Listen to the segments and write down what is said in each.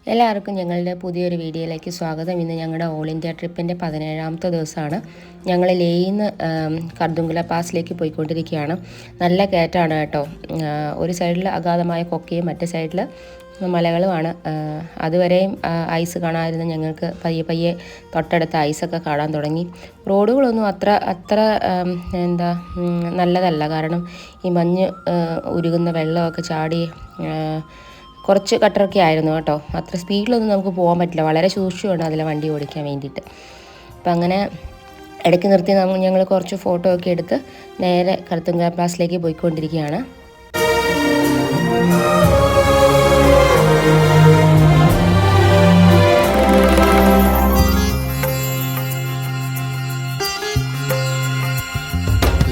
എല്ലാവർക്കും ഞങ്ങളുടെ പുതിയൊരു വീഡിയോയിലേക്ക് സ്വാഗതം. ഇന്ന് ഞങ്ങളുടെ ഓൾ ഇന്ത്യ ട്രിപ്പിൻ്റെ 17ാമത്തെ ദിവസമാണ്. ഞങ്ങൾ ലേയിന്ന് കർദുംഗല പാസിലേക്ക് പോയിക്കൊണ്ടിരിക്കുകയാണ്. നല്ല കയറ്റാണ് കേട്ടോ. ഒരു സൈഡിൽ അഗാധമായ കൊക്കയും മറ്റേ സൈഡിൽ മലകളുമാണ്. അതുവരെയും ഐസ് കാണാമായിരുന്നു. ഞങ്ങൾക്ക് പയ്യെ തൊട്ടടുത്ത ഐസൊക്കെ കാണാൻ തുടങ്ങി. റോഡുകളൊന്നും അത്ര നല്ലതല്ല. കാരണം ഈ മഞ്ഞ് ഉരുകുന്ന വെള്ളമൊക്കെ ചാടി കുറച്ച് കട്ടറൊക്കെ ആയിരുന്നു കേട്ടോ. അത്ര സ്പീഡിലൊന്നും നമുക്ക് പോകാൻ പറ്റില്ല. വളരെ സൂക്ഷിച്ചുകൊണ്ട് അതിലെ വണ്ടി ഓടിക്കാൻ വേണ്ടിയിട്ട്. അപ്പം അങ്ങനെ ഇടയ്ക്ക് നിർത്തി ഞങ്ങൾ കുറച്ച് ഫോട്ടോ ഒക്കെ എടുത്ത് നേരെ കർദുംഗല പാസിലേക്ക് പോയിക്കൊണ്ടിരിക്കുകയാണ്.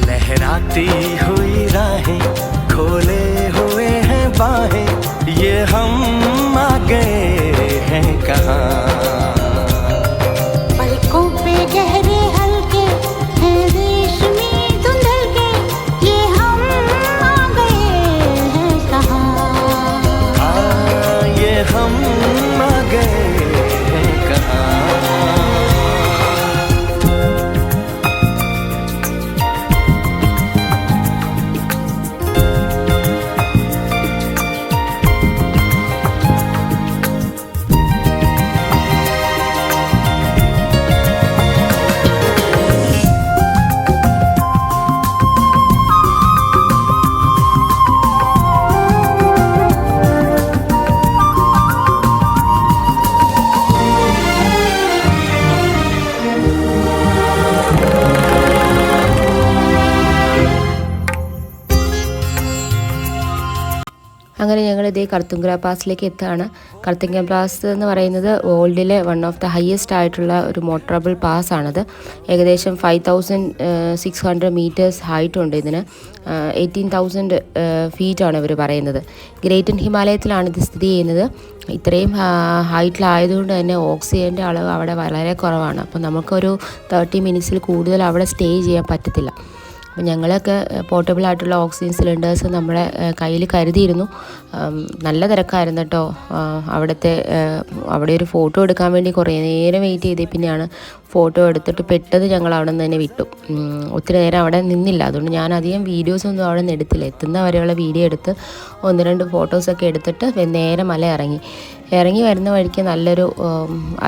लहराती हुई राहें खोले हुए हैं बाहें ये हम आ गए हैं कहाँ पलकों पे गहरे हल्के हैं रेशमी धुंधल के ये हम आ गए हैं कहाँ ये हम आ गए हैं कहाँ അങ്ങനെ ഞങ്ങൾ ഇതേ കർദുംഗല പാസിലേക്ക് എത്തുകയാണ്. കർദുംഗല പാസ് എന്ന് പറയുന്നത് വേൾഡിലെ വൺ ഓഫ് ദ ഹയസ്റ്റ് ആയിട്ടുള്ള ഒരു മോട്ടറബിൾ പാസ്സാണത്. ഏകദേശം 5600 മീറ്റേഴ്സ് ഹൈറ്റ് ഉണ്ട് ഇതിന്. 18,000 ഫീറ്റാണ് ഇവർ പറയുന്നത്. ഗ്രേറ്റൻ ഹിമാലയത്തിലാണ് ഇത് സ്ഥിതി ചെയ്യുന്നത്. ഇത്രയും ഹൈറ്റിലായതുകൊണ്ട് തന്നെ ഓക്സിജൻ്റെ അളവ് അവിടെ വളരെ കുറവാണ്. അപ്പോൾ നമുക്കൊരു 30 മിനിറ്റ്സിൽ കൂടുതൽ അവിടെ സ്റ്റേ ചെയ്യാൻ പറ്റത്തില്ല. അപ്പോൾ ഞങ്ങളൊക്കെ പോർട്ടബിളായിട്ടുള്ള ഓക്സിജൻ സിലിണ്ടേഴ്സ് നമ്മുടെ കയ്യിൽ കരുതിയിരുന്നു. നല്ല തിരക്കായിരുന്നു കേട്ടോ. അവിടെ ഒരു ഫോട്ടോ എടുക്കാൻ വേണ്ടി കുറേ നേരം വെയിറ്റ് ചെയ്തേ പിന്നെയാണ് ഫോട്ടോ എടുത്തിട്ട് പെട്ടെന്ന് ഞങ്ങൾ അവിടെ നിന്ന് തന്നെ വിട്ടു. ഒത്തിരി നേരം അവിടെ നിന്നില്ല. അതുകൊണ്ട് ഞാൻ അധികം വീഡിയോസൊന്നും അവിടെ നിന്ന് എടുത്തില്ല. എത്തുന്ന വരെയുള്ള വീഡിയോ എടുത്ത് 1-2 ഫോട്ടോസൊക്കെ എടുത്തിട്ട് നേരെ മല ഇറങ്ങി വരുന്ന വഴിക്ക് നല്ലൊരു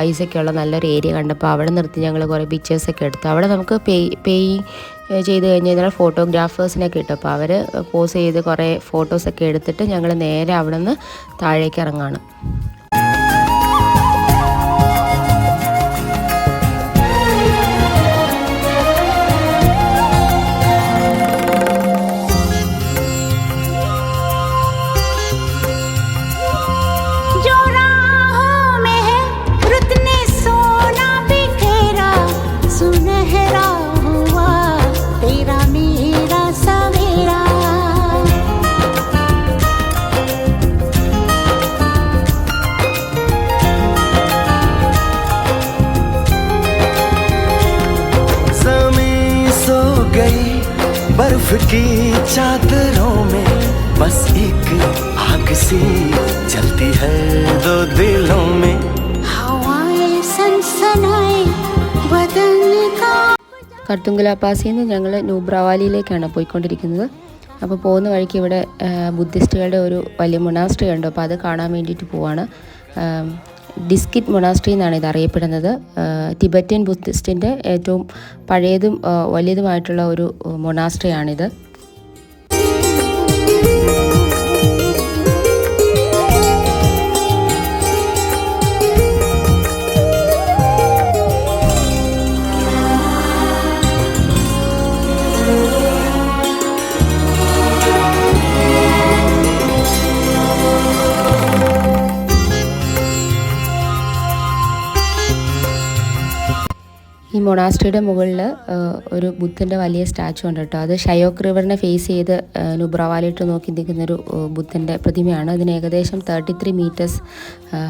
ഐസൊക്കെയുള്ള നല്ലൊരു ഏരിയ കണ്ടപ്പോൾ അവിടെ നിർത്തി ഞങ്ങൾ കുറേ പിക്ചേഴ്സൊക്കെ എടുത്തു. അവിടെ നമുക്ക് പേ ചെയ്ത് കഴിഞ്ഞ് കഴിഞ്ഞാൽ ഫോട്ടോഗ്രാഫേഴ്സിനൊക്കെ കിട്ടും. അപ്പോൾ അവർ പോസ് ചെയ്ത് കുറേ ഫോട്ടോസൊക്കെ എടുത്തിട്ട് ഞങ്ങൾ നേരെ അവിടെ നിന്ന് താഴേക്ക് ഇറങ്ങാണ്. बर्फ की चादरों में बस एक आग सी जलती है दो दिलों में हवाएं सनसनाए बदन का. കർദുംഗല പാസിൽ നിന്ന് ഞങ്ങൾ നുബ്ര വാലിയിലേക്കാണ് പോയിക്കൊണ്ടിരിക്കുന്നത്. അപ്പോൾ പോകുന്ന വഴിക്ക് ഇവിടെ ബുദ്ധിസ്റ്റുകളുടെ ഒരു വലിയ മൊണാസ്ട്രി ഉണ്ട്. അപ്പോൾ അത് കാണാൻ വേണ്ടിയിട്ട് പോവാണ്. ഡിസ്കിറ്റ് മൊണാസ്ട്രി എന്നാണ് ഇത് അറിയപ്പെടുന്നത്. ടിബറ്റൻ ബുദ്ധിസ്റ്റിൻ്റെ ഏറ്റവും പഴയതും വലിയതുമായിട്ടുള്ള ഒരു മൊണാസ്ട്രിയാണിത്. ഈ മൊണാസ്ട്രിയുടെ മുകളിൽ ഒരു ബുദ്ധൻ്റെ വലിയ സ്റ്റാച്ചു ഉണ്ട് കേട്ടോ. അത് ഷയോക്ക് റിവറിനെ ഫേസ് ചെയ്ത് നുബ്ര വാലിയിട്ട് നോക്കി നിൽക്കുന്നൊരു ബുദ്ധൻ്റെ പ്രതിമയാണ്. അതിന് ഏകദേശം 33 മീറ്റേഴ്സ്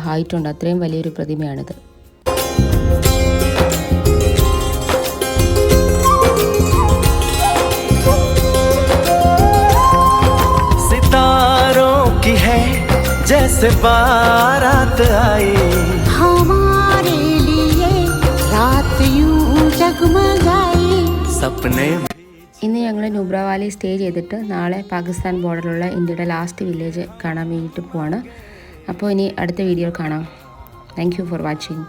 ഹൈറ്റ് ഉണ്ട്. അത്രയും വലിയൊരു പ്രതിമയാണിത്. जैसे बारात आई हमारे लिए रात यूं जगमगाई सपने ഇന്ന് ഞങ്ങൾ നുബ്ര വാലി സ്റ്റേ ചെയ്തിട്ട് നാളെ പാകിസ്ഥാൻ ബോർഡറിലുള്ള ഇന്ത്യയുടെ ലാസ്റ്റ് വില്ലേജ് കാണാൻ വേണ്ടിയിട്ട് പോവാണ്. അപ്പോൾ ഇനി അടുത്ത വീഡിയോ കാണാം. Thank you for watching.